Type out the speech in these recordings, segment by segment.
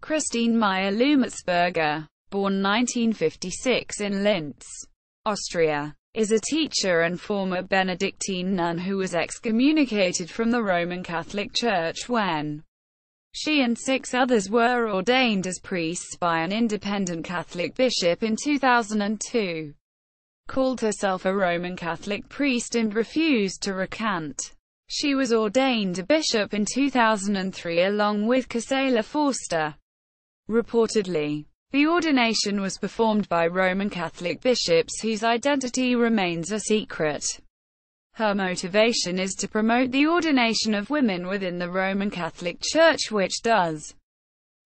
Christine Mayr-Lumetzberger, born 1956 in Linz, Austria, is a teacher and former Benedictine nun who was excommunicated from the Roman Catholic Church when she and 6 others were ordained as priests by an independent Catholic bishop in 2002. Called herself a Roman Catholic priest and refused to recant. She was ordained a bishop in 2003 along with Gisela Forster. Reportedly, the ordination was performed by Roman Catholic bishops whose identity remains a secret. Her motivation is to promote the ordination of women within the Roman Catholic Church, which does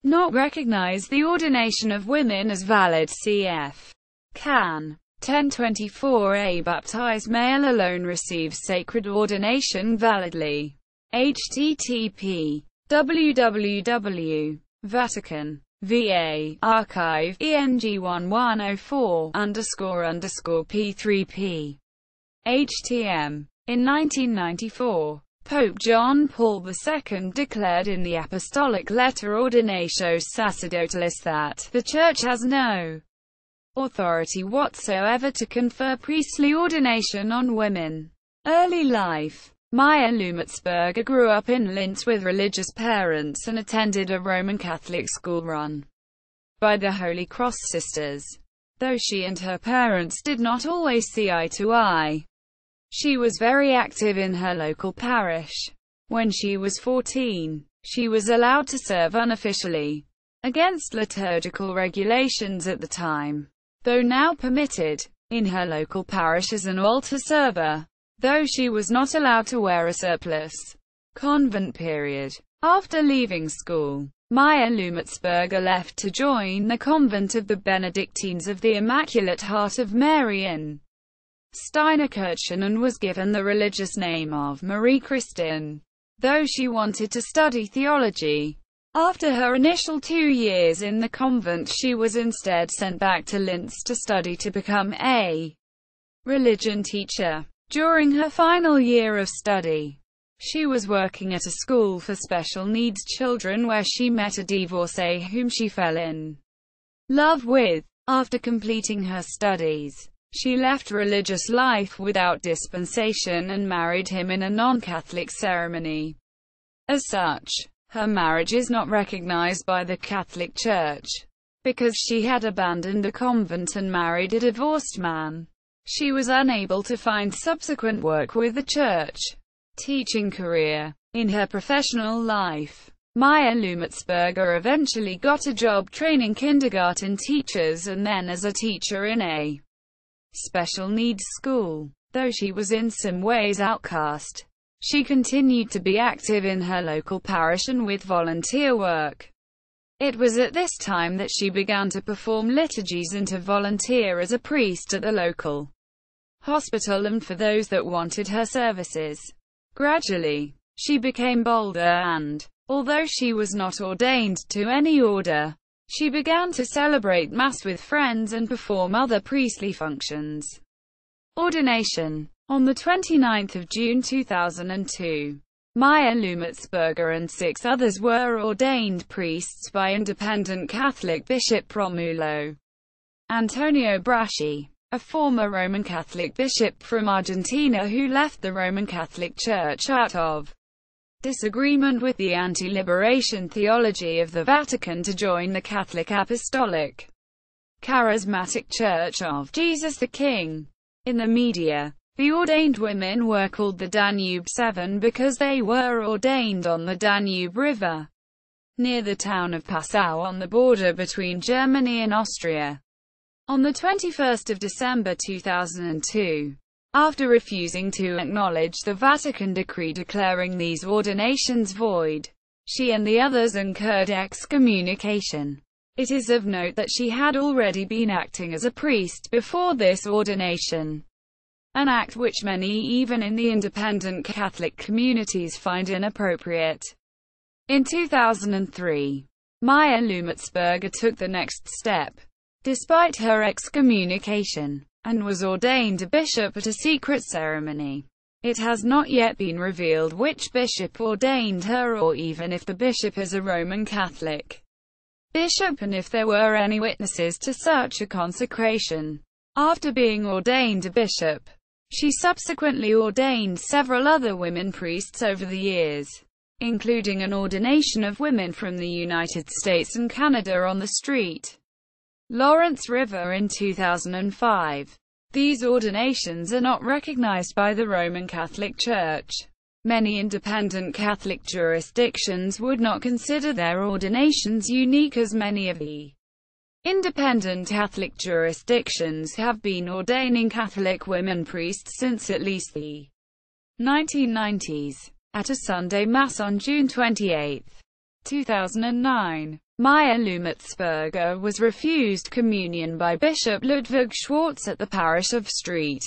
not recognize the ordination of women as valid. Cf. Can. 1024. A baptized male alone receives sacred ordination validly. http www. VA Archive ENG1104_P3P HTM. In 1994, Pope John Paul II declared in the Apostolic Letter Ordinatio Sacerdotalis that the Church has no authority whatsoever to confer priestly ordination on women. Early life. Mayr-Lumetzberger grew up in Linz with religious parents and attended a Roman Catholic school run by the Holy Cross Sisters. Though she and her parents did not always see eye to eye, she was very active in her local parish. When she was 14, she was allowed to serve unofficially, against liturgical regulations at the time, though now permitted, in her local parish as an altar server, though she was not allowed to wear a surplice. Convent period. After leaving school, Mayr-Lumetzberger left to join the convent of the Benedictines of the Immaculate Heart of Mary in Steinerkirchen and was given the religious name of Marie Christine, though she wanted to study theology. After her initial 2 years in the convent, she was instead sent back to Linz to study to become a religion teacher. During her final year of study, she was working at a school for special needs children where she met a divorcee whom she fell in love with. After completing her studies, she left religious life without dispensation and married him in a non-Catholic ceremony. As such, her marriage is not recognized by the Catholic Church. Because she had abandoned the convent and married a divorced man, she was unable to find subsequent work with the church. Teaching career. In her professional life, Mayr-Lumetzberger eventually got a job training kindergarten teachers and then as a teacher in a special needs school. Though she was in some ways outcast, she continued to be active in her local parish and with volunteer work. It was at this time that she began to perform liturgies and to volunteer as a priest at the local hospital and for those that wanted her services. Gradually, she became bolder and, although she was not ordained to any order, she began to celebrate Mass with friends and perform other priestly functions. Ordination. On 29 June 2002, Mayr-Lumetzberger and 6 others were ordained priests by independent Catholic Bishop Romulo Antonio Braschi, a former Roman Catholic bishop from Argentina who left the Roman Catholic Church out of disagreement with the anti-liberation theology of the Vatican to join the Catholic Apostolic Charismatic Church of Jesus the King. In the media, the ordained women were called the Danube Seven because they were ordained on the Danube River, near the town of Passau on the border between Germany and Austria. On 21 December 2002, after refusing to acknowledge the Vatican decree declaring these ordinations void, she and the others incurred excommunication. It is of note that she had already been acting as a priest before this ordination, an act which many even in the independent Catholic communities find inappropriate. In 2003, Mayr-Lumetzberger took the next step, despite her excommunication, and was ordained a bishop at a secret ceremony. It has not yet been revealed which bishop ordained her or even if the bishop is a Roman Catholic. bishop and if there were any witnesses to such a consecration. After being ordained a bishop, she subsequently ordained several other women priests over the years, including an ordination of women from the United States and Canada on the St. Lawrence River in 2005. These ordinations are not recognized by the Roman Catholic Church. Many independent Catholic jurisdictions would not consider their ordinations unique, as many of the independent Catholic jurisdictions have been ordaining Catholic women priests since at least the 1990s. At a Sunday Mass on June 28, 2009, Mayr-Lumetzberger was refused communion by Bishop Ludwig Schwartz at the parish of St.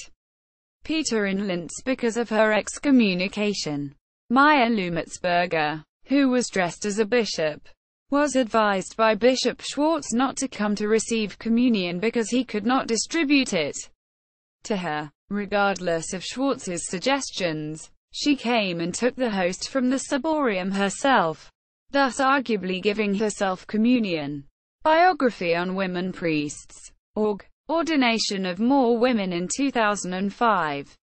Peter in Linz because of her excommunication. Mayr-Lumetzberger, who was dressed as a bishop, was advised by Bishop Schwartz not to come to receive communion because he could not distribute it to her. Regardless of Schwartz's suggestions, she came and took the host from the ciborium herself, thus arguably giving herself communion. Biography on women priests. Ordination of more women in 2005.